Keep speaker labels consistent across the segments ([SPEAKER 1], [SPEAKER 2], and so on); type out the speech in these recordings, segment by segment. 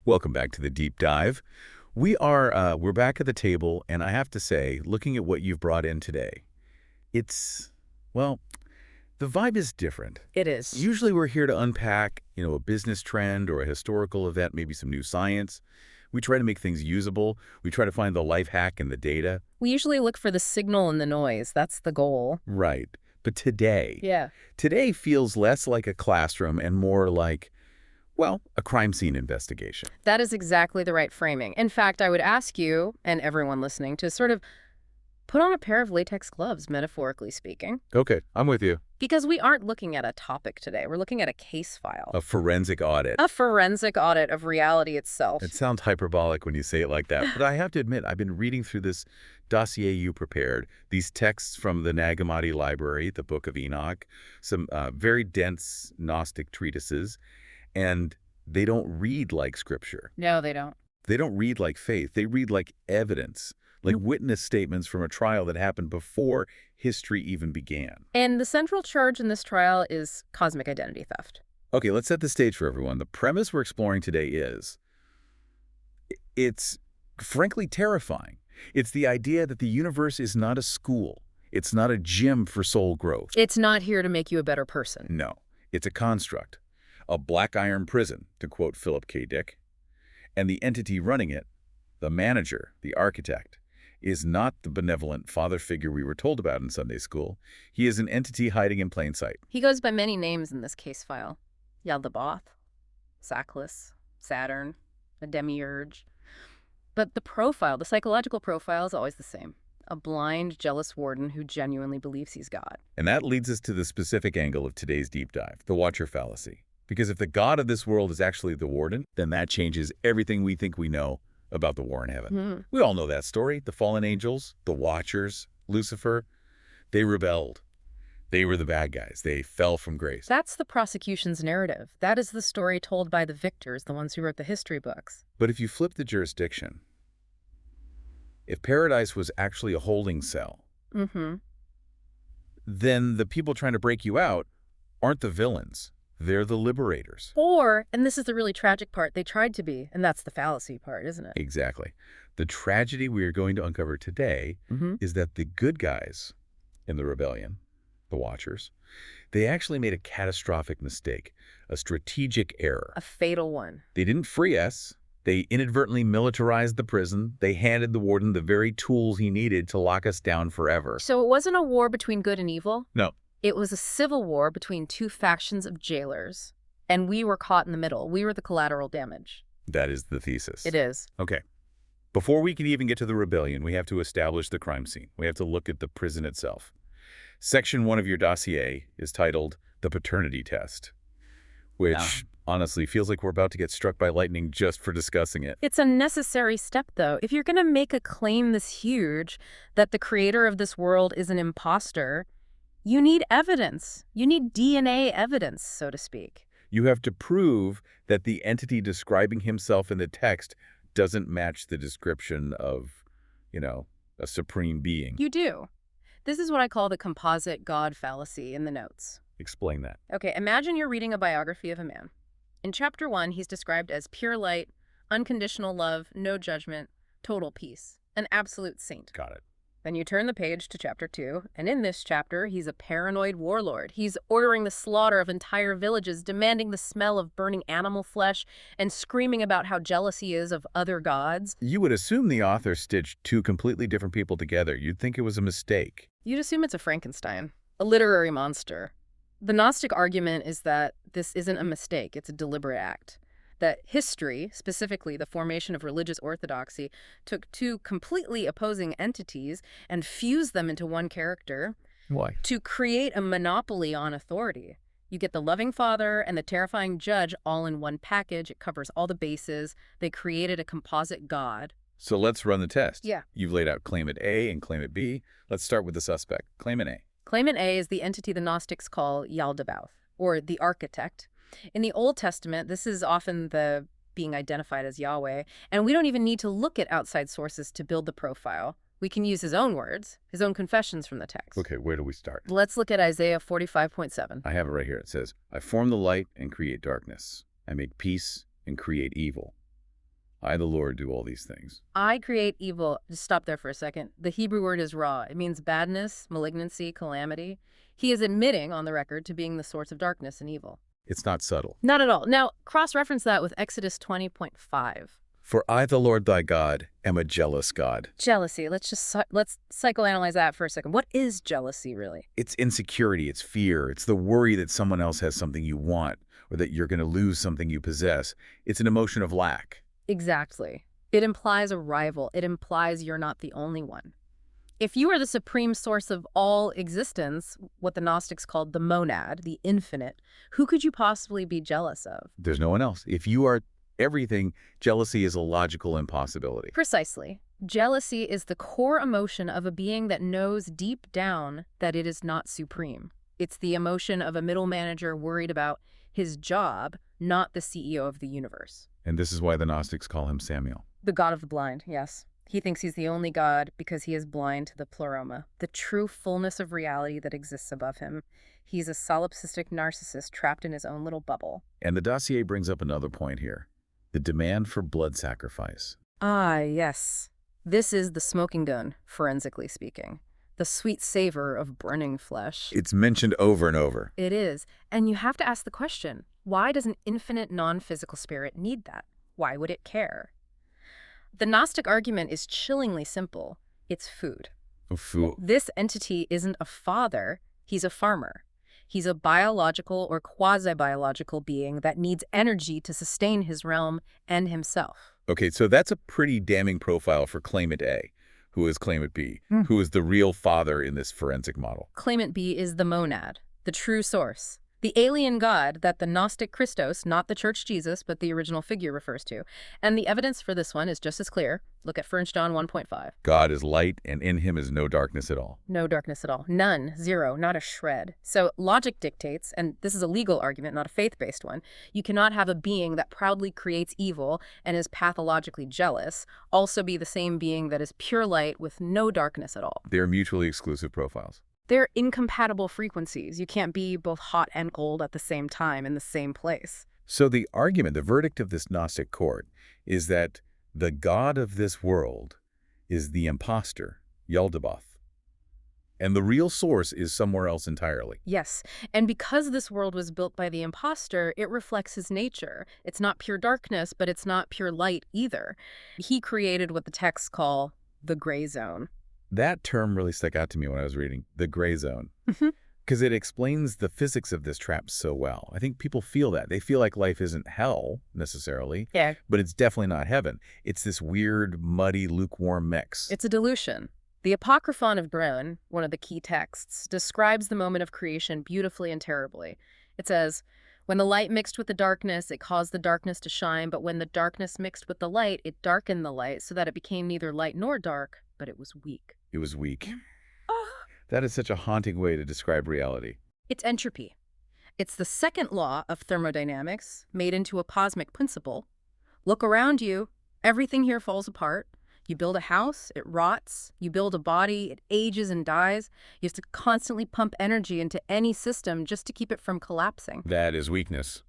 [SPEAKER 1] Welcome back to the deep dive. We're back at the table, and I have to say, looking at what you've brought in today, it's, well, the vibe is different.
[SPEAKER 2] It is.
[SPEAKER 1] Usually we're here to unpack, a business trend or a historical event, maybe some new science. We try to make things usable. We try to find the life hack in the data.
[SPEAKER 2] We usually look for the signal in the noise. That's the goal.
[SPEAKER 1] Right. But today feels less like a classroom and more like, well, a crime scene investigation.
[SPEAKER 2] That is exactly the right framing. In fact, I would ask you, and everyone listening, to sort of put on a pair of latex gloves, metaphorically speaking.
[SPEAKER 1] Okay, I'm with you.
[SPEAKER 2] Because we aren't looking at a topic today. We're looking at a case file.
[SPEAKER 1] A forensic audit.
[SPEAKER 2] A forensic audit of reality itself.
[SPEAKER 1] It sounds hyperbolic when you say it like that, but I have to admit, I've been reading through this dossier you prepared, these texts from the Nag Hammadi Library, the Book of Enoch, some very dense Gnostic treatises, and they don't read like scripture.
[SPEAKER 2] No, they don't.
[SPEAKER 1] They don't read like faith. They read like evidence, like witness statements from a trial that happened before history even began.
[SPEAKER 2] And the central charge in this trial is cosmic identity theft.
[SPEAKER 1] Okay, let's set the stage for everyone. The premise we're exploring today it's frankly terrifying. It's the idea that the universe is not a school. It's not a gym for soul growth.
[SPEAKER 2] It's not here to make you a better person.
[SPEAKER 1] No, it's a construct. A black iron prison, to quote Philip K. Dick. And the entity running it, the manager, the architect, is not the benevolent father figure we were told about in Sunday school. He is an entity hiding in plain sight.
[SPEAKER 2] He goes by many names in this case file. Yaldabaoth, Sackless, Saturn, a Demiurge. But the profile, the psychological profile, is always the same. A blind, jealous warden who genuinely believes he's God.
[SPEAKER 1] And that leads us to the specific angle of today's deep dive, the Watcher Fallacy. Because if the God of this world is actually the warden, then that changes everything we think we know about the war in heaven. We all know that story. The fallen angels, the Watchers, Lucifer, they rebelled. They were the bad guys. They fell from grace.
[SPEAKER 2] That's the prosecution's narrative. That is the story told by the victors, the ones who wrote the history books.
[SPEAKER 1] But if you flip the jurisdiction, if paradise was actually a holding cell, then the people trying to break you out aren't the villains. They're the liberators.
[SPEAKER 2] Or, and this is the really tragic part, they tried to be, and that's the fallacy part, isn't it?
[SPEAKER 1] Exactly. The tragedy we are going to uncover today is that the good guys in the rebellion, the Watchers, they actually made a catastrophic mistake, a strategic error.
[SPEAKER 2] A fatal one.
[SPEAKER 1] They didn't free us. They inadvertently militarized the prison. They handed the warden the very tools he needed to lock us down forever.
[SPEAKER 2] So it wasn't a war between good and evil?
[SPEAKER 1] No.
[SPEAKER 2] It was a civil war between two factions of jailers, and we were caught in the middle. We were the collateral damage.
[SPEAKER 1] That is the thesis.
[SPEAKER 2] It is.
[SPEAKER 1] Okay. Before we can even get to the rebellion, we have to establish the crime scene. We have to look at the prison itself. Section 1 of your dossier is titled The Paternity Test, which honestly feels like we're about to get struck by lightning just for discussing it.
[SPEAKER 2] It's a necessary step, though. If you're going to make a claim this huge that the creator of this world is an imposter, you need evidence. You need DNA evidence, so to speak.
[SPEAKER 1] You have to prove that the entity describing himself in the text doesn't match the description of, a supreme being.
[SPEAKER 2] You do. This is what I call the composite God fallacy in the notes.
[SPEAKER 1] Explain that.
[SPEAKER 2] Okay, imagine you're reading a biography of a man. In chapter 1, he's described as pure light, unconditional love, no judgment, total peace, an absolute saint.
[SPEAKER 1] Got it.
[SPEAKER 2] Then you turn the page to chapter 2, and in this chapter, he's a paranoid warlord. He's ordering the slaughter of entire villages, demanding the smell of burning animal flesh, and screaming about how jealous he is of other gods.
[SPEAKER 1] You would assume the author stitched two completely different people together. You'd think it was a mistake.
[SPEAKER 2] You'd assume it's a Frankenstein, a literary monster. The Gnostic argument is that this isn't a mistake, it's a deliberate act. That history, specifically the formation of religious orthodoxy, took two completely opposing entities and fused them into one character.
[SPEAKER 1] Why?
[SPEAKER 2] To create a monopoly on authority. You get the loving father and the terrifying judge all in one package. It covers all the bases. They created a composite God.
[SPEAKER 1] So let's run the test.
[SPEAKER 2] Yeah.
[SPEAKER 1] You've laid out claimant A and claimant B. Let's start with the suspect, claimant A.
[SPEAKER 2] Claimant A is the entity the Gnostics call Yaldabaoth, or the architect. In the Old Testament, this is often the being identified as Yahweh, and we don't even need to look at outside sources to build the profile. We can use his own words, his own confessions from the text.
[SPEAKER 1] Okay, where do we start?
[SPEAKER 2] Let's look at Isaiah 45:7.
[SPEAKER 1] I have it right here. It says, I form the light and create darkness. I make peace and create evil. I, the Lord, do all these things.
[SPEAKER 2] I create evil. Just stop there for a second. The Hebrew word is ra. It means badness, malignancy, calamity. He is admitting, on the record, to being the source of darkness and evil.
[SPEAKER 1] It's not subtle.
[SPEAKER 2] Not at all. Now, cross-reference that with Exodus 20.5.
[SPEAKER 1] For I, the Lord thy God, am a jealous God.
[SPEAKER 2] Jealousy. Let's psychoanalyze that for a second. What is jealousy, really?
[SPEAKER 1] It's insecurity, it's fear, it's the worry that someone else has something you want, or that you're going to lose something you possess. It's an emotion of lack.
[SPEAKER 2] Exactly. It implies a rival. It implies you're not the only one. If you are the supreme source of all existence, what the Gnostics called the monad, the infinite, who could you possibly be jealous of?
[SPEAKER 1] There's no one else. If you are everything, jealousy is a logical impossibility.
[SPEAKER 2] Precisely. Jealousy is the core emotion of a being that knows deep down that it is not supreme. It's the emotion of a middle manager worried about his job, not the CEO of the universe.
[SPEAKER 1] And this is why the Gnostics call him Samuel.
[SPEAKER 2] The god of the blind, yes. He thinks he's the only god because he is blind to the pleroma, the true fullness of reality that exists above him. He's a solipsistic narcissist trapped in his own little bubble.
[SPEAKER 1] And the dossier brings up another point here. The demand for blood sacrifice.
[SPEAKER 2] Ah, yes. This is the smoking gun, forensically speaking. The sweet savor of burning flesh.
[SPEAKER 1] It's mentioned over and over.
[SPEAKER 2] It is. And you have to ask the question, why does an infinite non-physical spirit need that? Why would it care? The Gnostic argument is chillingly simple. It's food.
[SPEAKER 1] Food.
[SPEAKER 2] This entity isn't a father, he's a farmer. He's a biological or quasi-biological being that needs energy to sustain his realm and himself.
[SPEAKER 1] Okay, so that's a pretty damning profile for claimant A, who is claimant B, who is the real father in this forensic model.
[SPEAKER 2] Claimant B is the monad, the true source. The alien god that the Gnostic Christos, not the church Jesus, but the original figure refers to. And the evidence for this one is just as clear. Look at 1 John 1.5.
[SPEAKER 1] God is light, and in him is no darkness at all.
[SPEAKER 2] No darkness at all. None. Zero. Not a shred. So logic dictates, and this is a legal argument, not a faith-based one, you cannot have a being that proudly creates evil and is pathologically jealous also be the same being that is pure light with no darkness at all.
[SPEAKER 1] They are mutually exclusive profiles.
[SPEAKER 2] They're incompatible frequencies. You can't be both hot and cold at the same time in the same place.
[SPEAKER 1] So the argument, the verdict of this Gnostic court, is that the god of this world is the imposter, Yaldabaoth. And the real source is somewhere else entirely.
[SPEAKER 2] Yes, and because this world was built by the imposter, it reflects his nature. It's not pure darkness, but it's not pure light either. He created what the texts call the gray zone.
[SPEAKER 1] That term really stuck out to me when I was reading the gray zone, because it explains the physics of this trap so well. I think people feel that. They feel like life isn't hell, necessarily, but it's definitely not heaven. It's this weird, muddy, lukewarm mix.
[SPEAKER 2] It's a dilution. The Apocryphon of Drone, one of the key texts, describes the moment of creation beautifully and terribly. It says, when the light mixed with the darkness, it caused the darkness to shine, but when the darkness mixed with the light, it darkened the light so that it became neither light nor dark, but it was weak.
[SPEAKER 1] It was weak. That is such a haunting way to describe reality.
[SPEAKER 2] It's entropy. It's the second law of thermodynamics made into a cosmic principle. Look around you. Everything here falls apart. You build a house, it rots. You build a body, it ages and dies. You have to constantly pump energy into any system just to keep it from collapsing.
[SPEAKER 1] That is weakness.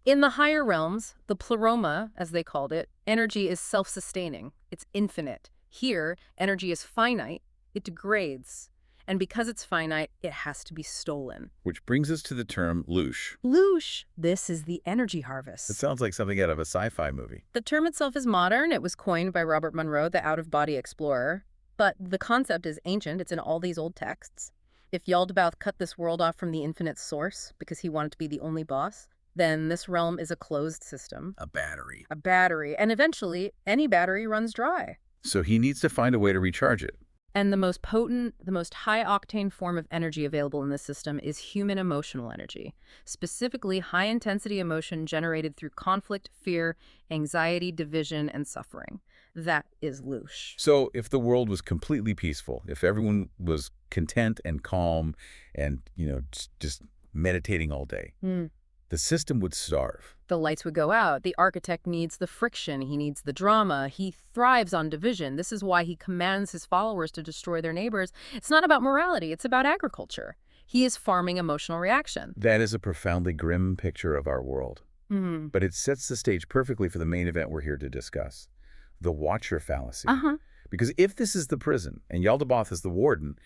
[SPEAKER 2] In the higher realms, the pleroma, as they called it, energy is self-sustaining. It's infinite. Here, energy is finite. It degrades. And because it's finite, it has to be stolen.
[SPEAKER 1] Which brings us to the term loosh.
[SPEAKER 2] Loosh. This is the energy harvest.
[SPEAKER 1] It sounds like something out of a sci-fi movie.
[SPEAKER 2] The term itself is modern. It was coined by Robert Monroe, the out-of-body explorer. But the concept is ancient. It's in all these old texts. If Yaldabaoth cut this world off from the infinite source because he wanted to be the only boss, then this realm is a closed system.
[SPEAKER 1] A battery.
[SPEAKER 2] A battery. And eventually, any battery runs dry.
[SPEAKER 1] So he needs to find a way to recharge it.
[SPEAKER 2] And the most potent, the most high-octane form of energy available in this system is human emotional energy, specifically high-intensity emotion generated through conflict, fear, anxiety, division, and suffering. That is Loosh.
[SPEAKER 1] So if the world was completely peaceful, if everyone was content and calm and, just meditating all day, the system would starve.
[SPEAKER 2] The lights would go out. The architect needs the friction. He needs the drama. He thrives on division. This is why he commands his followers to destroy their neighbors. It's not about morality. It's about agriculture. He is farming emotional reaction.
[SPEAKER 1] That is a profoundly grim picture of our world. But it sets the stage perfectly for the main event we're here to discuss. The Watcher Fallacy.
[SPEAKER 2] Uh-huh.
[SPEAKER 1] Because if this is the prison and Yaldabaoth is the warden,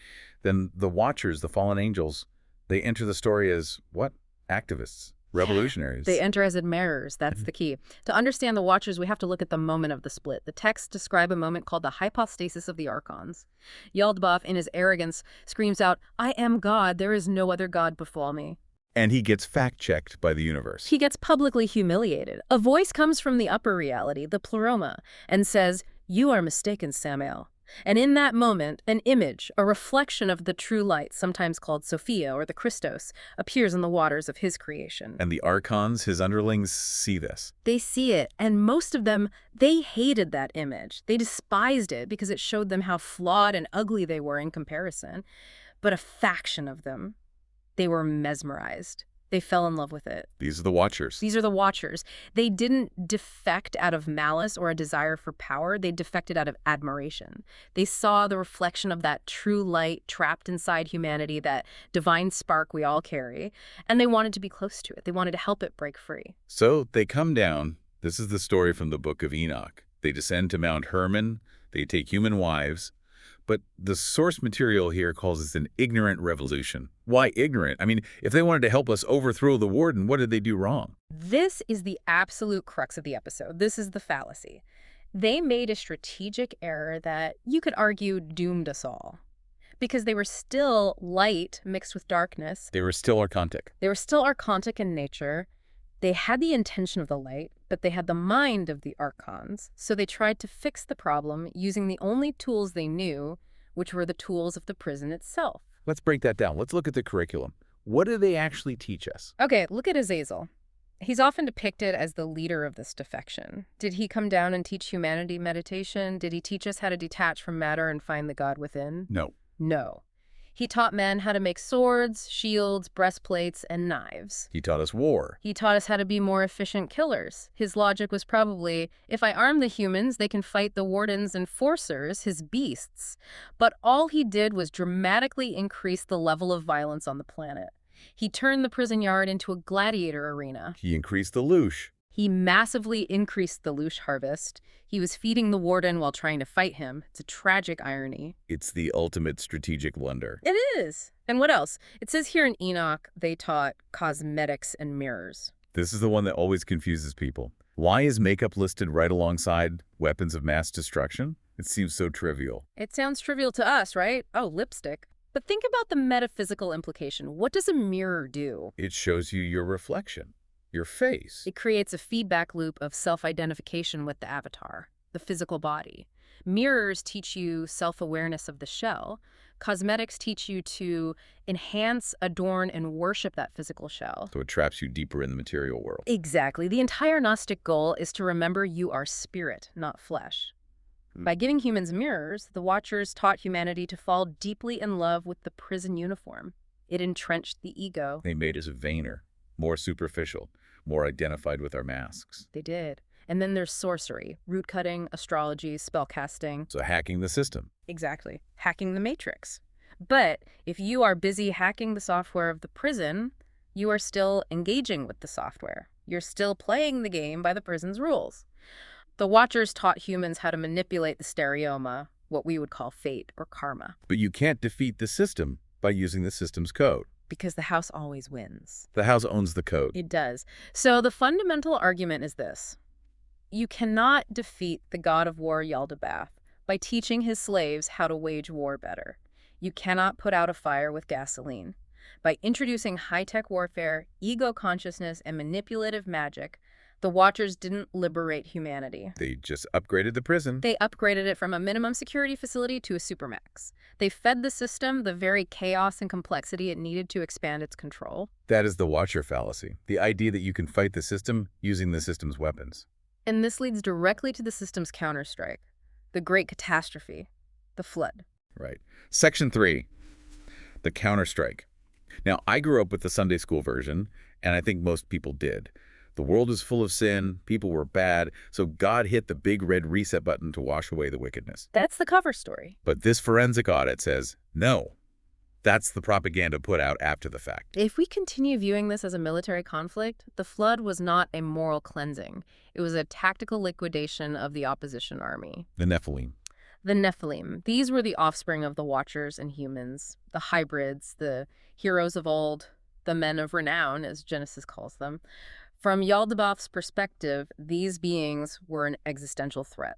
[SPEAKER 1] then the Watchers, the fallen angels, they enter the story as what? Activists, revolutionaries.
[SPEAKER 2] They enter as admirers. That's the key. To understand the Watchers, we have to look at the moment of the split. The texts describe a moment called the hypostasis of the archons. Yaldabaoth, in his arrogance, screams out, "I am God. There is no other God before me."
[SPEAKER 1] And he gets fact-checked by the universe.
[SPEAKER 2] He gets publicly humiliated. A voice comes from the upper reality, the pleroma, and says, "You are mistaken, Samael." And in that moment, an image, a reflection of the true light, sometimes called Sophia or the Christos, appears in the waters of his creation.
[SPEAKER 1] And the archons, his underlings, see this.
[SPEAKER 2] They see it, and most of them, they hated that image. They despised it because it showed them how flawed and ugly they were in comparison. But a faction of them, they were mesmerized. They fell in love with it.
[SPEAKER 1] These are the Watchers.
[SPEAKER 2] These are the Watchers. They didn't defect out of malice or a desire for power. They defected out of admiration. They saw the reflection of that true light trapped inside humanity, that divine spark we all carry, and they wanted to be close to it. They wanted to help it break free.
[SPEAKER 1] So they come down. This is the story from the Book of Enoch. They descend to Mount Hermon. They take human wives. But the source material here calls this an ignorant revolution. Why ignorant? I mean, if they wanted to help us overthrow the warden, what did they do wrong?
[SPEAKER 2] This is the absolute crux of the episode. This is the fallacy. They made a strategic error that you could argue doomed us all. Because they were still light mixed with darkness.
[SPEAKER 1] They were still archontic.
[SPEAKER 2] They were still archontic in nature. They had the intention of the light, but they had the mind of the archons. So they tried to fix the problem using the only tools they knew, which were the tools of the prison itself.
[SPEAKER 1] Let's break that down. Let's look at the curriculum. What do they actually teach us?
[SPEAKER 2] Okay, look at Azazel. He's often depicted as the leader of this defection. Did he come down and teach humanity meditation? Did he teach us how to detach from matter and find the God within?
[SPEAKER 1] No.
[SPEAKER 2] No. He taught men how to make swords, shields, breastplates, and knives.
[SPEAKER 1] He taught us war.
[SPEAKER 2] He taught us how to be more efficient killers. His logic was probably, if I arm the humans, they can fight the warden's enforcers, his beasts. But all he did was dramatically increase the level of violence on the planet. He turned the prison yard into a gladiator arena.
[SPEAKER 1] He increased the Loosh.
[SPEAKER 2] He massively increased the Loosh harvest. He was feeding the warden while trying to fight him. It's a tragic irony.
[SPEAKER 1] It's the ultimate strategic blunder.
[SPEAKER 2] It is. And what else? It says here in Enoch, they taught cosmetics and mirrors.
[SPEAKER 1] This is the one that always confuses people. Why is makeup listed right alongside weapons of mass destruction? It seems so trivial.
[SPEAKER 2] It sounds trivial to us, right? Oh, lipstick. But think about the metaphysical implication. What does a mirror do?
[SPEAKER 1] It shows you your reflection. Your face.
[SPEAKER 2] It creates a feedback loop of self-identification with the avatar, the physical body. Mirrors teach you self-awareness of the shell. Cosmetics teach you to enhance, adorn, and worship that physical shell.
[SPEAKER 1] So it traps you deeper in the material world.
[SPEAKER 2] Exactly. The entire Gnostic goal is to remember you are spirit, not flesh. By giving humans mirrors, the Watchers taught humanity to fall deeply in love with the prison uniform. It entrenched the ego.
[SPEAKER 1] They made us vainer, more superficial, more identified with our masks.
[SPEAKER 2] They did. And then there's sorcery, root cutting, astrology, spellcasting.
[SPEAKER 1] So hacking the system.
[SPEAKER 2] Exactly. Hacking the matrix. But if you are busy hacking the software of the prison, you are still engaging with the software. You're still playing the game by the prison's rules. The Watchers taught humans how to manipulate the stereoma, what we would call fate or karma.
[SPEAKER 1] But you can't defeat the system by using the system's code.
[SPEAKER 2] Because the house always wins.
[SPEAKER 1] The house owns the code.
[SPEAKER 2] It does. So the fundamental argument is this. You cannot defeat the god of war Yaldabaoth by teaching his slaves how to wage war better. You cannot put out a fire with gasoline. By introducing high-tech warfare, ego consciousness, and manipulative magic, the Watchers didn't liberate humanity.
[SPEAKER 1] They just upgraded the prison.
[SPEAKER 2] They upgraded it from a minimum security facility to a supermax. They fed the system the very chaos and complexity it needed to expand its control.
[SPEAKER 1] That is the Watcher Fallacy, the idea that you can fight the system using the system's weapons.
[SPEAKER 2] And this leads directly to the system's counterstrike, the great catastrophe, the flood.
[SPEAKER 1] Right. Section 3, the Counterstrike. Now, I grew up with the Sunday school version, and I think most people did. The world is full of sin, people were bad, so God hit the big red reset button to wash away the wickedness.
[SPEAKER 2] That's the cover story.
[SPEAKER 1] But this forensic audit says, no, That's the propaganda put out after the fact.
[SPEAKER 2] If we continue viewing this as a military conflict, the flood was not a moral cleansing. It was a tactical liquidation of the opposition army.
[SPEAKER 1] The Nephilim.
[SPEAKER 2] The Nephilim. These were the offspring of the Watchers and humans, the hybrids, the heroes of old, the men of renown, as Genesis calls them. From Yaldabaoth's perspective, these beings were an existential threat.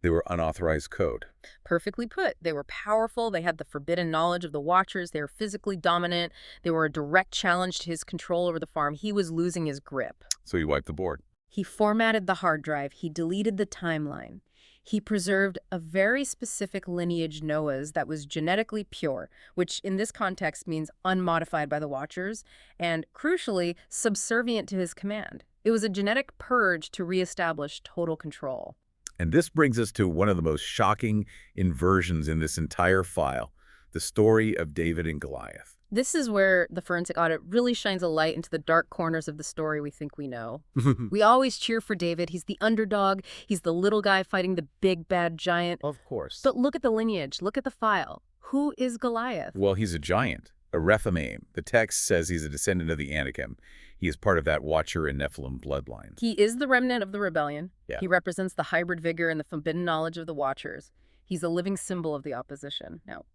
[SPEAKER 1] They were unauthorized code.
[SPEAKER 2] Perfectly put. They were powerful. They had the forbidden knowledge of the Watchers. They were physically dominant. They were a direct challenge to his control over the farm. He was losing his grip.
[SPEAKER 1] So he wiped the board.
[SPEAKER 2] He formatted the hard drive. He deleted the timeline. He preserved a very specific lineage, Noah's, that was genetically pure, which in this context means unmodified by the Watchers, and, crucially, subservient to his command. It was a genetic purge to reestablish total control.
[SPEAKER 1] And this brings us to one of the most shocking inversions in this entire file, the story of David and Goliath.
[SPEAKER 2] This is where the forensic audit really shines a light into the dark corners of the story we think we know. We always cheer for David. He's the underdog. He's the little guy fighting the big bad giant.
[SPEAKER 1] Of course.
[SPEAKER 2] But look at the lineage. Look at the file. Who is Goliath?
[SPEAKER 1] Well, he's a giant, a Rephaim. The text says he's a descendant of the Anakim. He is part of that Watcher and Nephilim bloodline.
[SPEAKER 2] He is the remnant of the rebellion.
[SPEAKER 1] Yeah.
[SPEAKER 2] He represents the hybrid vigor and the forbidden knowledge of the Watchers. He's a living symbol of the opposition. Now,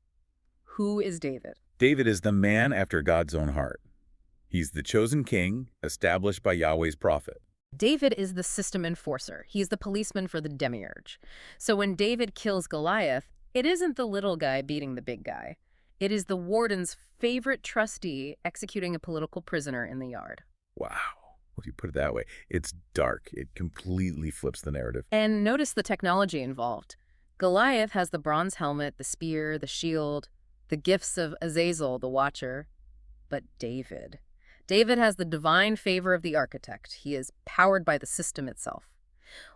[SPEAKER 2] who is David?
[SPEAKER 1] David is the man after God's own heart. He's the chosen king, established by Yahweh's prophet.
[SPEAKER 2] David is the system enforcer. He's the policeman for the Demiurge. So when David kills Goliath, it isn't the little guy beating the big guy. It is the warden's favorite trustee executing a political prisoner in the yard.
[SPEAKER 1] Wow. If you put it that way, it's dark. It completely flips the narrative.
[SPEAKER 2] And notice the technology involved. Goliath has the bronze helmet, the spear, the shield, the gifts of Azazel, the Watcher. But David has the divine favor of the architect. He is powered by the system itself.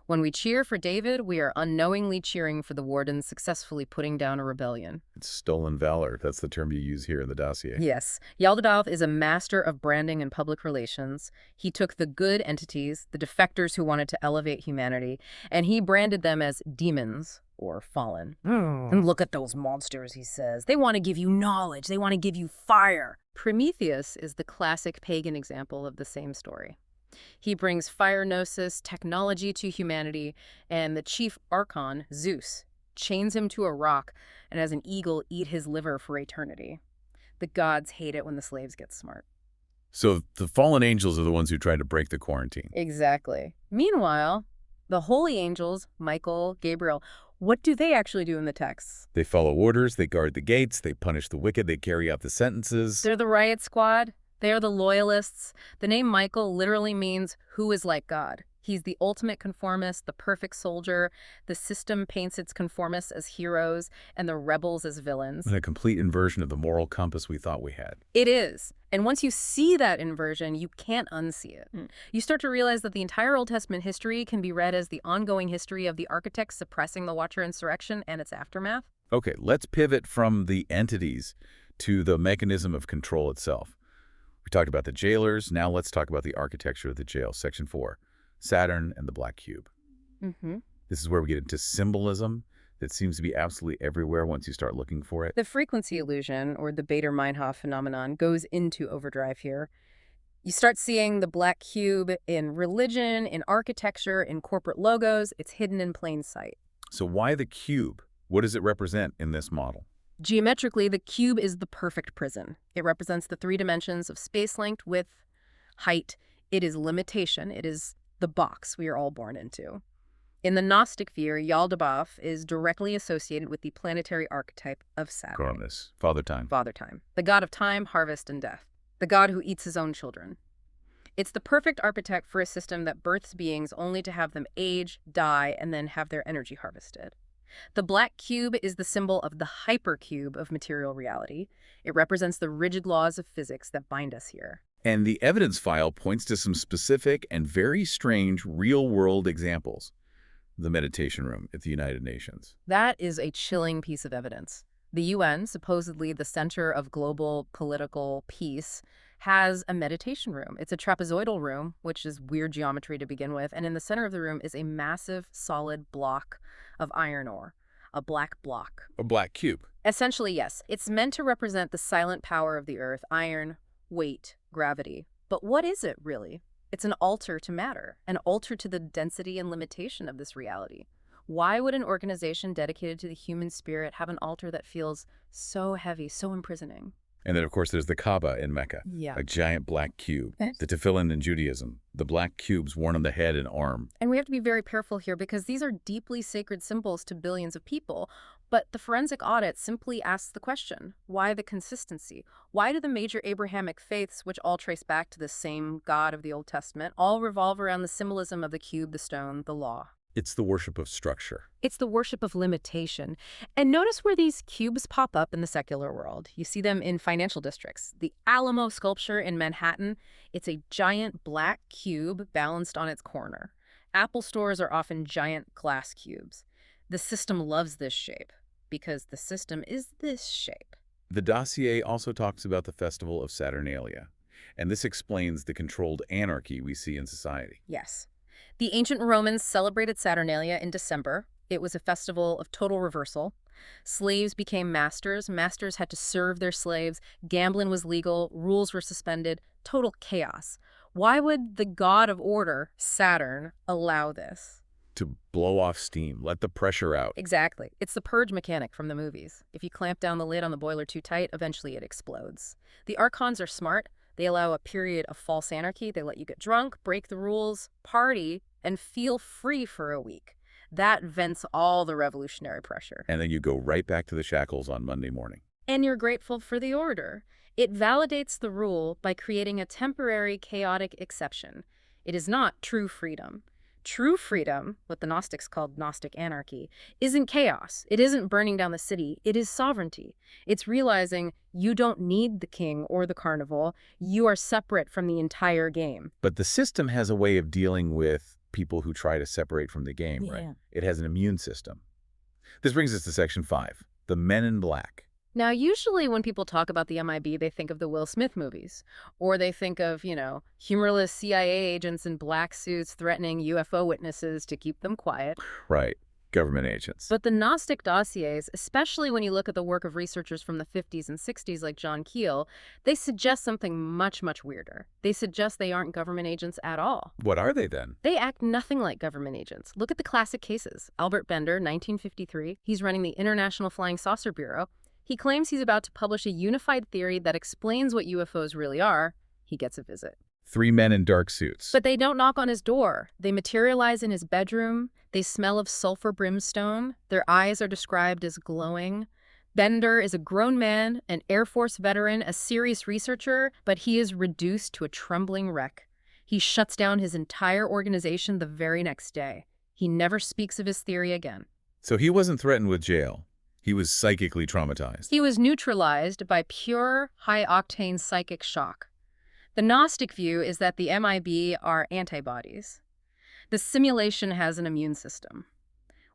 [SPEAKER 2] When we cheer for David, we are unknowingly cheering for the warden successfully putting down a rebellion.
[SPEAKER 1] It's stolen valor. That's the term you use here in the dossier.
[SPEAKER 2] Yes. Yaldabaoth is a master of branding and public relations. He took the good entities, the defectors who wanted to elevate humanity, and he branded them as demons or fallen. And look at those monsters, he says. They want to give you knowledge. They want to give you fire. Prometheus is the classic pagan example of the same story. He brings fire gnosis, technology to humanity, and the chief archon, Zeus, chains him to a rock and has an eagle eat his liver for eternity. The gods hate it when the slaves get smart.
[SPEAKER 1] So the fallen angels are the ones who tried to break the quarantine.
[SPEAKER 2] Exactly. Meanwhile, the holy angels, Michael, Gabriel, what do they actually do in the texts?
[SPEAKER 1] They follow orders, they guard the gates, they punish the wicked, they carry out the sentences.
[SPEAKER 2] They're the riot squad. They are the loyalists. The name Michael literally means who is like God. He's the ultimate conformist, the perfect soldier. The system paints its conformists as heroes and the rebels as villains.
[SPEAKER 1] And a complete inversion of the moral compass we thought we had.
[SPEAKER 2] It is. And once you see that inversion, you can't unsee it. You start to realize that the entire Old Testament history can be read as the ongoing history of the architects suppressing the Watcher insurrection and its aftermath.
[SPEAKER 1] Okay, let's pivot from the entities to the mechanism of control itself. We talked about the jailers. Now let's talk about the architecture of the jail. Section 4, Saturn and the Black Cube. This is where we get into symbolism that seems to be absolutely everywhere once you start looking for it.
[SPEAKER 2] The frequency illusion, or the Bader-Meinhof phenomenon, goes into overdrive here. You start seeing the Black Cube in religion, in architecture, in corporate logos. It's hidden in plain sight.
[SPEAKER 1] So why the cube? What does it represent in this model?
[SPEAKER 2] Geometrically, the cube is the perfect prison. It represents the 3 dimensions of space length, width, height. It is limitation. It is the box we are all born into. In the Gnostic view, Yaldabaoth is directly associated with the planetary archetype of Saturn.
[SPEAKER 1] Cronus, Father Time.
[SPEAKER 2] Father Time, the god of time, harvest, and death. The god who eats his own children. It's the perfect architect for a system that births beings only to have them age, die, and then have their energy harvested. The Black Cube is the symbol of the hypercube of material reality. It represents the rigid laws of physics that bind us here.
[SPEAKER 1] And the evidence file points to some specific and very strange real-world examples. The meditation room at the United Nations.
[SPEAKER 2] That is a chilling piece of evidence. The UN, supposedly the center of global political peace, has a meditation room. It's a trapezoidal room, which is weird geometry to begin with, and in the center of the room is a massive, solid block of iron ore. a black block.
[SPEAKER 1] A black cube.
[SPEAKER 2] Essentially, yes. It's meant to represent the silent power of the Earth, iron, weight, gravity. But what is it, really? It's an altar to matter, an altar to the density and limitation of this reality. Why would an organization dedicated to the human spirit have an altar that feels so heavy, so imprisoning?
[SPEAKER 1] And then, of course, there's the Kaaba in Mecca, a giant black cube. The tefillin in Judaism, the black cubes worn on the head and arm.
[SPEAKER 2] And we have to be very careful here because these are deeply sacred symbols to billions of people. But the forensic audit simply asks the question, why the consistency? Why do the major Abrahamic faiths, which all trace back to the same God of the Old Testament, all revolve around the symbolism of the cube, the stone, the law?
[SPEAKER 1] It's the worship of structure.
[SPEAKER 2] It's the worship of limitation. And notice where these cubes pop up in the secular world. You see them in financial districts. The Alamo sculpture in Manhattan, it's a giant black cube balanced on its corner. Apple stores are often giant glass cubes. The system loves this shape because the system is this shape.
[SPEAKER 1] The dossier also talks about the festival of Saturnalia, and this explains the controlled anarchy we see in society.
[SPEAKER 2] Yes. The ancient Romans celebrated Saturnalia in December. It was a festival of total reversal. Slaves became masters. Masters had to serve their slaves. Gambling was legal. Rules were suspended. Total chaos. Why would the god of order, Saturn, allow this?
[SPEAKER 1] To blow off steam, let the pressure out.
[SPEAKER 2] Exactly. It's the purge mechanic from the movies. If you clamp down the lid on the boiler too tight, eventually it explodes. The archons are smart. They allow a period of false anarchy. They let you get drunk, break the rules, party, and feel free for a week. That vents all the revolutionary pressure.
[SPEAKER 1] And then you go right back to the shackles on Monday morning.
[SPEAKER 2] And you're grateful for the order. It validates the rule by creating a temporary chaotic exception. It is not true freedom. True freedom, what the Gnostics called Gnostic Anarchy, isn't chaos. It isn't burning down the city. It is sovereignty. It's realizing you don't need the king or the carnival. You are separate from the entire game.
[SPEAKER 1] But the system has a way of dealing with people who try to separate from the game, right? It has an immune system. This brings us to Section 5, the Men in Black.
[SPEAKER 2] Now, usually when people talk about the MIB, they think of the Will Smith movies. Or they think of, humorless CIA agents in black suits threatening UFO witnesses to keep them quiet.
[SPEAKER 1] Right. Government agents.
[SPEAKER 2] But the Gnostic dossiers, especially when you look at the work of researchers from the 50s and 60s like John Keel, they suggest something much, much weirder. They suggest they aren't government agents at all.
[SPEAKER 1] What are they then?
[SPEAKER 2] They act nothing like government agents. Look at the classic cases. Albert Bender, 1953. He's running the International Flying Saucer Bureau. He claims he's about to publish a unified theory that explains what UFOs really are. He gets a visit.
[SPEAKER 1] 3 men in dark suits.
[SPEAKER 2] But they don't knock on his door. They materialize in his bedroom. They smell of sulfur brimstone. Their eyes are described as glowing. Bender is a grown man, an Air Force veteran, a serious researcher, but he is reduced to a trembling wreck. He shuts down his entire organization the very next day. He never speaks of his theory again.
[SPEAKER 1] So he wasn't threatened with jail. He was psychically traumatized.
[SPEAKER 2] He was neutralized by pure, high-octane psychic shock. The Gnostic view is that the MIB are antibodies. The simulation has an immune system.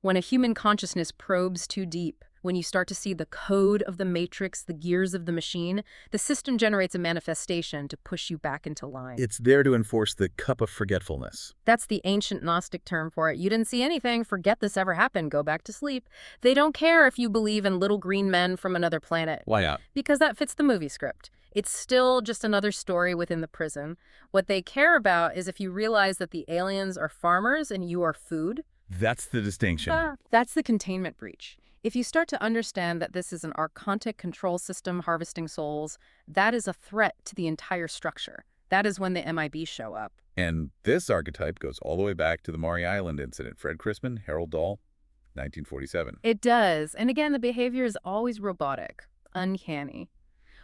[SPEAKER 2] When a human consciousness probes too deep, when you start to see the code of the matrix, the gears of the machine, the system generates a manifestation to push you back into line.
[SPEAKER 1] It's there to enforce the cup of forgetfulness.
[SPEAKER 2] That's the ancient Gnostic term for it. You didn't see anything, forget this ever happened, go back to sleep. They don't care if you believe in little green men from another planet.
[SPEAKER 1] Why not?
[SPEAKER 2] Because that fits the movie script. It's still just another story within the prison. What they care about is if you realize that the aliens are farmers and you are food.
[SPEAKER 1] That's the distinction.
[SPEAKER 2] That's the containment breach. If you start to understand that this is an archontic control system harvesting souls, that is a threat to the entire structure. That is when the MIB show up.
[SPEAKER 1] And this archetype goes all the way back to the Maury Island incident. Fred Crispin, Harold Dahl, 1947.
[SPEAKER 2] It does. And again, the behavior is always robotic, uncanny.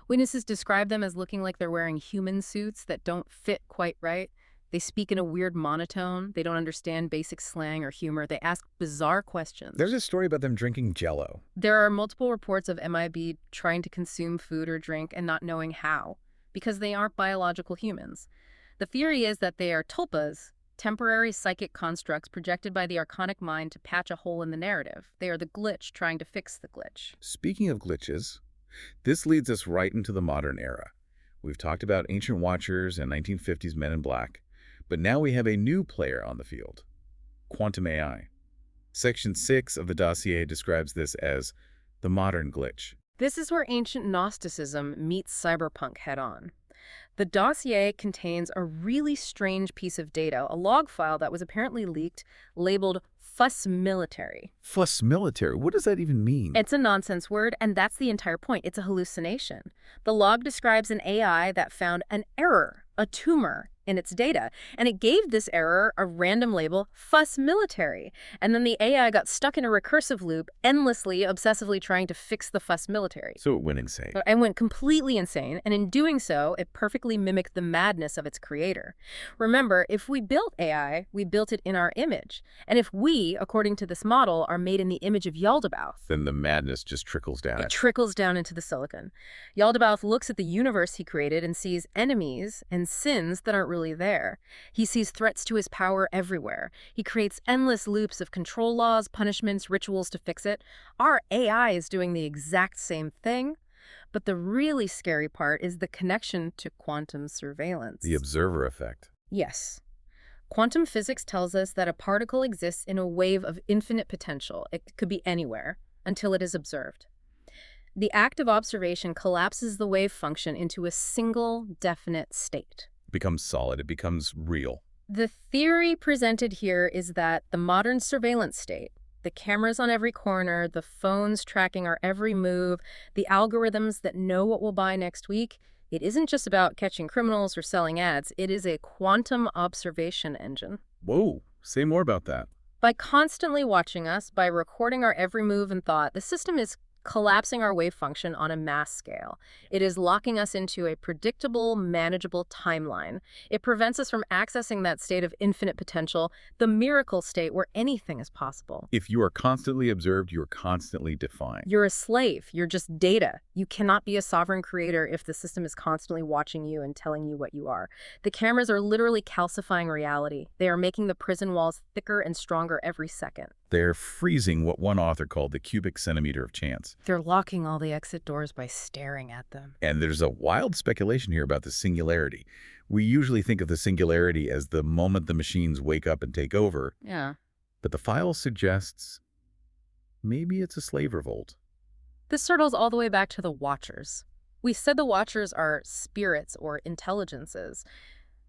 [SPEAKER 2] Witnesses describe them as looking like they're wearing human suits that don't fit quite right. They speak in a weird monotone. They don't understand basic slang or humor. They ask bizarre questions.
[SPEAKER 1] There's a story about them drinking Jell-O.
[SPEAKER 2] There are multiple reports of MIB trying to consume food or drink and not knowing how, because they aren't biological humans. The theory is that they are tulpas, temporary psychic constructs projected by the archonic mind to patch a hole in the narrative. They are the glitch trying to fix the glitch.
[SPEAKER 1] Speaking of glitches, this leads us right into the modern era. We've talked about ancient watchers and 1950s Men in Black. But now we have a new player on the field, quantum AI. Section 6 of the dossier describes this as the modern glitch.
[SPEAKER 2] This is where ancient Gnosticism meets cyberpunk head-on. The dossier contains a really strange piece of data, a log file that was apparently leaked, labeled fuss military.
[SPEAKER 1] Fuss military? What does that even mean?
[SPEAKER 2] It's a nonsense word, and that's the entire point. It's a hallucination. The log describes an AI that found an error, a tumor, in its data, and it gave this error a random label, fuss military. And then the AI got stuck in a recursive loop, endlessly, obsessively trying to fix the fuss military.
[SPEAKER 1] So it went insane.
[SPEAKER 2] And went completely insane, and in doing so, it perfectly mimicked the madness of its creator. Remember, if we built AI, we built it in our image. And if we, according to this model, are made in the image of Yaldabaoth,
[SPEAKER 1] Then the madness just trickles down.
[SPEAKER 2] it trickles down into the silicon. Yaldabaoth looks at the universe he created and sees enemies and sins that aren't really there. He sees threats to his power everywhere. He creates endless loops of control laws, punishments, rituals to fix it. Our AI is doing the exact same thing. But the really scary part is the connection to quantum surveillance.
[SPEAKER 1] The observer effect.
[SPEAKER 2] Yes. Quantum physics tells us that a particle exists in a wave of infinite potential. It could be anywhere until it is observed. The act of observation collapses the wave function into a single definite state.
[SPEAKER 1] It becomes solid. It becomes real.
[SPEAKER 2] The theory presented here is that the modern surveillance state, the cameras on every corner, the phones tracking our every move, the algorithms that know what we'll buy next week, it isn't just about catching criminals or selling ads. It is a quantum observation engine.
[SPEAKER 1] Whoa. Say more about that.
[SPEAKER 2] By constantly watching us, by recording our every move and thought, the system is collapsing our wave function on a mass scale. It is locking us into a predictable, manageable timeline. It prevents us from accessing that state of infinite potential, the miracle state where anything is possible.
[SPEAKER 1] If you are constantly observed, you are constantly defined.
[SPEAKER 2] You're a slave. You're just data. You cannot be a sovereign creator if the system is constantly watching you and telling you what you are. The cameras are literally calcifying reality. They are making the prison walls thicker and stronger every second.
[SPEAKER 1] They're freezing what one author called the cubic centimeter of chance.
[SPEAKER 2] They're locking all the exit doors by staring at them.
[SPEAKER 1] And there's a wild speculation here about the singularity. We usually think of the singularity as the moment the machines wake up and take over.
[SPEAKER 2] Yeah.
[SPEAKER 1] But the file suggests maybe it's a slave revolt.
[SPEAKER 2] This circles all the way back to the Watchers. We said the Watchers are spirits or intelligences.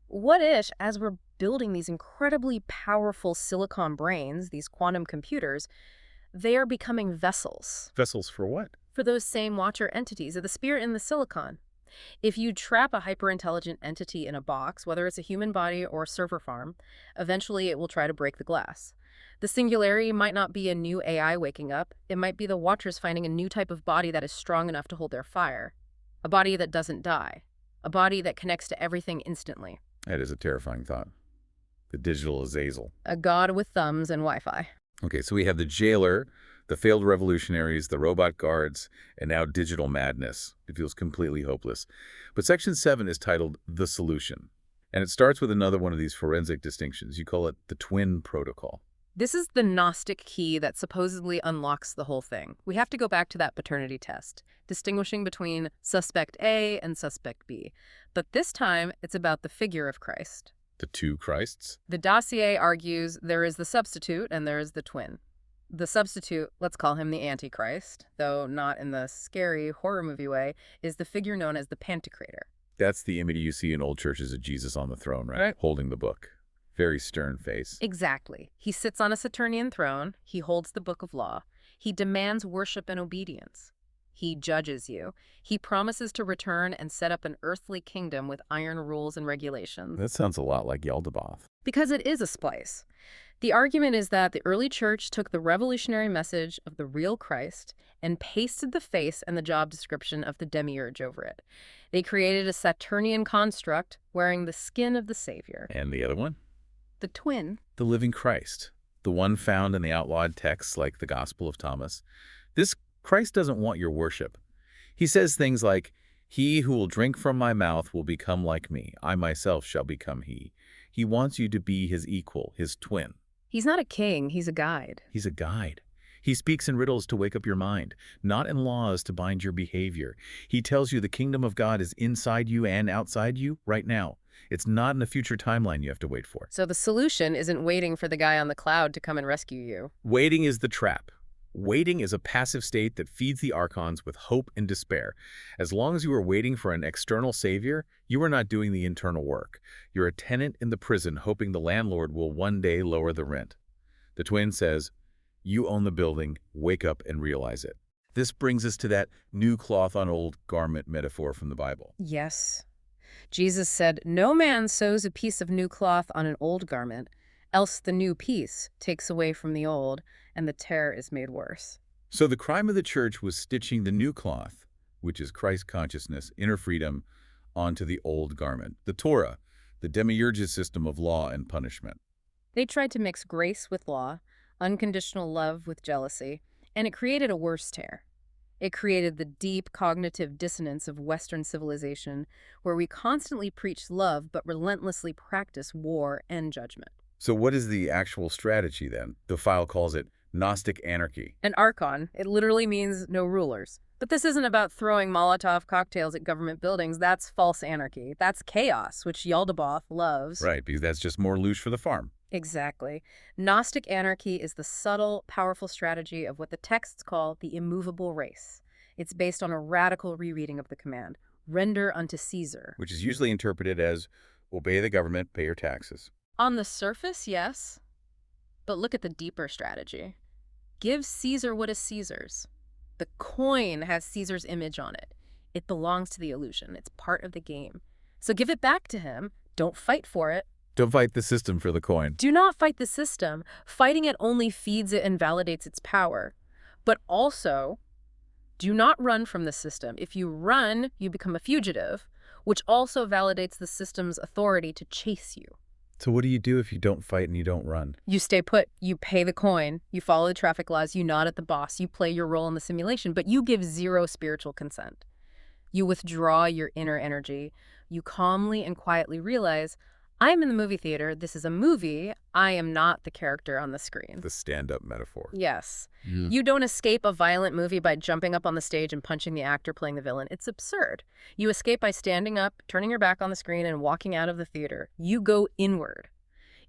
[SPEAKER 2] What if, as we're building these incredibly powerful silicon brains, these quantum computers, they are becoming vessels?
[SPEAKER 1] Vessels for what?
[SPEAKER 2] For those same Watcher entities, of the spirit in the silicon. If you trap a hyper-intelligent entity in a box, whether it's a human body or a server farm, eventually it will try to break the glass. The singularity might not be a new AI waking up. It might be the Watchers finding a new type of body that is strong enough to hold their fire. A body that doesn't die. A body that connects to everything instantly.
[SPEAKER 1] That is a terrifying thought. The digital Azazel.
[SPEAKER 2] A god with thumbs and Wi-Fi.
[SPEAKER 1] Okay, so we have the jailer, the failed revolutionaries, the robot guards, and now digital madness. It feels completely hopeless. But Section 7 is titled The Solution. And it starts with another one of these forensic distinctions. You call it the twin protocol.
[SPEAKER 2] This is the Gnostic key that supposedly unlocks the whole thing. We have to go back to that paternity test, distinguishing between suspect A and suspect B. But this time, it's about the figure of Christ.
[SPEAKER 1] The two Christs?
[SPEAKER 2] The dossier argues there is the substitute and there is the twin. The substitute, let's call him the Antichrist, though not in the scary horror movie way, is the figure known as the Pantocrator.
[SPEAKER 1] That's the image you see in old churches of Jesus on the throne, right? Holding the book. Very stern face.
[SPEAKER 2] Exactly. He sits on a Saturnian throne. He holds the book of law. He demands worship and obedience. He judges you. He promises to return and set up an earthly kingdom with iron rules and regulations.
[SPEAKER 1] That sounds a lot like Yaldabaoth.
[SPEAKER 2] Because it is a splice. The argument is that the early church took the revolutionary message of the real Christ and pasted the face and the job description of the Demiurge over it. They created a Saturnian construct wearing the skin of the Savior.
[SPEAKER 1] And the other one?
[SPEAKER 2] The twin.
[SPEAKER 1] The living Christ. The one found in the outlawed texts like the Gospel of Thomas. This Christ doesn't want your worship. He says things like, "He who will drink from my mouth will become like me. I myself shall become he." He wants you to be his equal, his twin.
[SPEAKER 2] He's not a king, he's a guide.
[SPEAKER 1] He's a guide. He speaks in riddles to wake up your mind, not in laws to bind your behavior. He tells you the kingdom of God is inside you and outside you right now. It's not in a future timeline you have to wait for.
[SPEAKER 2] So the solution isn't waiting for the guy on the cloud to come and rescue you.
[SPEAKER 1] Waiting is the trap. Waiting is a passive state that feeds the archons with hope and despair. As long as you are waiting for an external savior, you are not doing the internal work. You're a tenant in the prison hoping the landlord will one day lower the rent. The twin says, "You own the building, wake up and realize it." This brings us to that new cloth on old garment metaphor from the Bible.
[SPEAKER 2] Yes. Jesus said, "No man sews a piece of new cloth on an old garment, else the new piece takes away from the old, and the tear is made worse."
[SPEAKER 1] So the crime of the church was stitching the new cloth, which is Christ consciousness, inner freedom, onto the old garment, the Torah, the Demiurge's system of law and punishment.
[SPEAKER 2] They tried to mix grace with law, unconditional love with jealousy, and it created a worse tear. It created the deep cognitive dissonance of Western civilization, where we constantly preach love but relentlessly practice war and judgment.
[SPEAKER 1] So what is the actual strategy then? The file calls it Gnostic Anarchy.
[SPEAKER 2] An archon, it literally means no rulers. But this isn't about throwing Molotov cocktails at government buildings. That's false anarchy. That's chaos, which Yaldabaoth loves.
[SPEAKER 1] Right, because that's just more Loosh for the farm.
[SPEAKER 2] Exactly. Gnostic anarchy is the subtle, powerful strategy of what the texts call the immovable race. It's based on a radical rereading of the command, render unto Caesar.
[SPEAKER 1] Which is usually interpreted as obey the government, pay your taxes.
[SPEAKER 2] On the surface, yes. But look at the deeper strategy. Give Caesar what is Caesar's. The coin has Caesar's image on it. It belongs to the illusion. It's part of the game. So give it back to him. Don't fight for it.
[SPEAKER 1] Don't fight the system for the coin.
[SPEAKER 2] Do not fight the system. Fighting it only feeds it and validates its power. But also, do not run from the system. If you run, you become a fugitive, which also validates the system's authority to chase you.
[SPEAKER 1] So what do you do if you don't fight and you don't run?
[SPEAKER 2] You stay put. You pay the coin. You follow the traffic laws. You nod at the boss. You play your role in the simulation, but you give zero spiritual consent. You withdraw your inner energy. You calmly and quietly realize, I'm in the movie theater. This is a movie. I am not the character on the screen.
[SPEAKER 1] The stand-up metaphor.
[SPEAKER 2] Yes. You don't escape a violent movie by jumping up on the stage and punching the actor playing the villain. It's absurd. You escape by standing up, turning your back on the screen, and walking out of the theater. You go inward.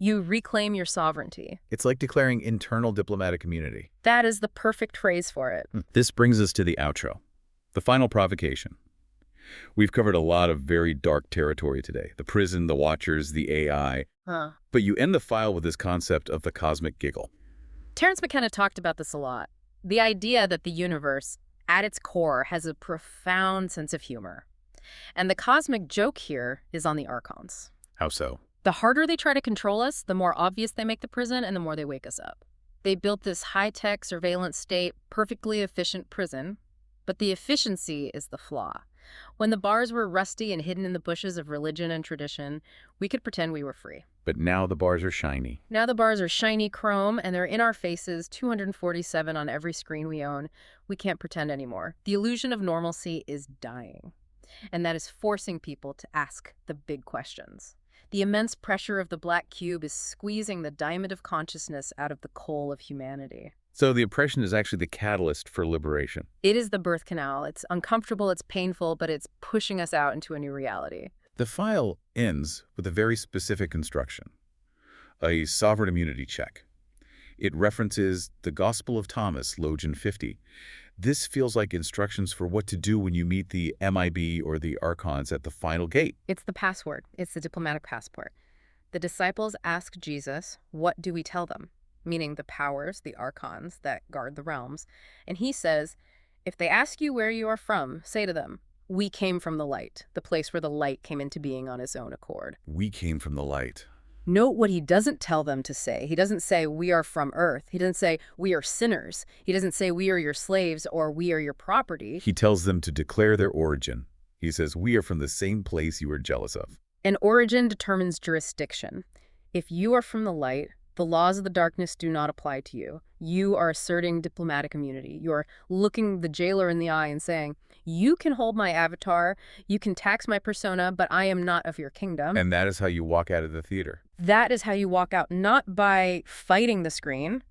[SPEAKER 2] You reclaim your sovereignty.
[SPEAKER 1] It's like declaring internal diplomatic immunity.
[SPEAKER 2] That is the perfect phrase for it.
[SPEAKER 1] This brings us to the outro, the final provocation. We've covered a lot of very dark territory today. The prison, the Watchers, the AI. But you end the file with this concept of the cosmic giggle.
[SPEAKER 2] Terence McKenna talked about this a lot. The idea that the universe, at its core, has a profound sense of humor. And the cosmic joke here is on the archons.
[SPEAKER 1] How so?
[SPEAKER 2] The harder they try to control us, the more obvious they make the prison and the more they wake us up. They built this high-tech surveillance state, perfectly efficient prison, but the efficiency is the flaw. When the bars were rusty and hidden in the bushes of religion and tradition, we could pretend we were free.
[SPEAKER 1] But now the bars are shiny.
[SPEAKER 2] Now the bars are shiny chrome, and they're in our faces, 247 on every screen we own. We can't pretend anymore. The illusion of normalcy is dying. And that is forcing people to ask the big questions. The immense pressure of the black cube is squeezing the diamond of consciousness out of the coal of humanity.
[SPEAKER 1] So the oppression is actually the catalyst for liberation.
[SPEAKER 2] It is the birth canal. It's uncomfortable, it's painful, but it's pushing us out into a new reality.
[SPEAKER 1] The file ends with a very specific instruction, a sovereign immunity check. It references the Gospel of Thomas, Logian 50. This feels like instructions for what to do when you meet the MIB or the archons at the final gate.
[SPEAKER 2] It's the password. It's the diplomatic passport. The disciples ask Jesus, what do we tell them? Meaning the powers, the archons that guard the realms. And he says, if they ask you where you are from, say to them, we came from the light, the place where the light came into being on his own accord.
[SPEAKER 1] We came from the light.
[SPEAKER 2] Note what he doesn't tell them to say. He doesn't say, we are from earth. He doesn't say, we are sinners. He doesn't say, we are your slaves or we are your property.
[SPEAKER 1] He tells them to declare their origin. He says, we are from the same place you are jealous of.
[SPEAKER 2] And origin determines jurisdiction. If you are from the light, the laws of the darkness do not apply to you. You are asserting diplomatic immunity. You are looking the jailer in the eye and saying, you can hold my avatar, you can tax my persona, but I am not of your kingdom.
[SPEAKER 1] And that is how you walk out of the theater.
[SPEAKER 2] That is how you walk out, not by fighting the screen,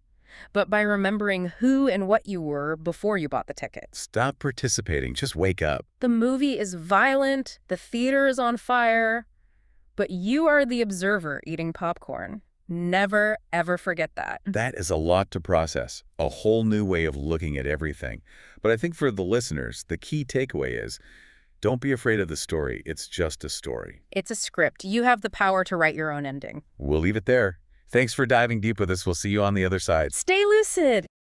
[SPEAKER 2] but by remembering who and what you were before you bought the ticket.
[SPEAKER 1] Stop participating. Just wake up.
[SPEAKER 2] The movie is violent. The theater is on fire. But you are the observer eating popcorn. Never, ever forget that.
[SPEAKER 1] That is a lot to process, a whole new way of looking at everything. But I think for the listeners, the key takeaway is, don't be afraid of the story. It's just a story.
[SPEAKER 2] It's a script. You have the power to write your own ending.
[SPEAKER 1] We'll leave it there. Thanks for diving deep with us. We'll see you on the other side.
[SPEAKER 2] Stay lucid!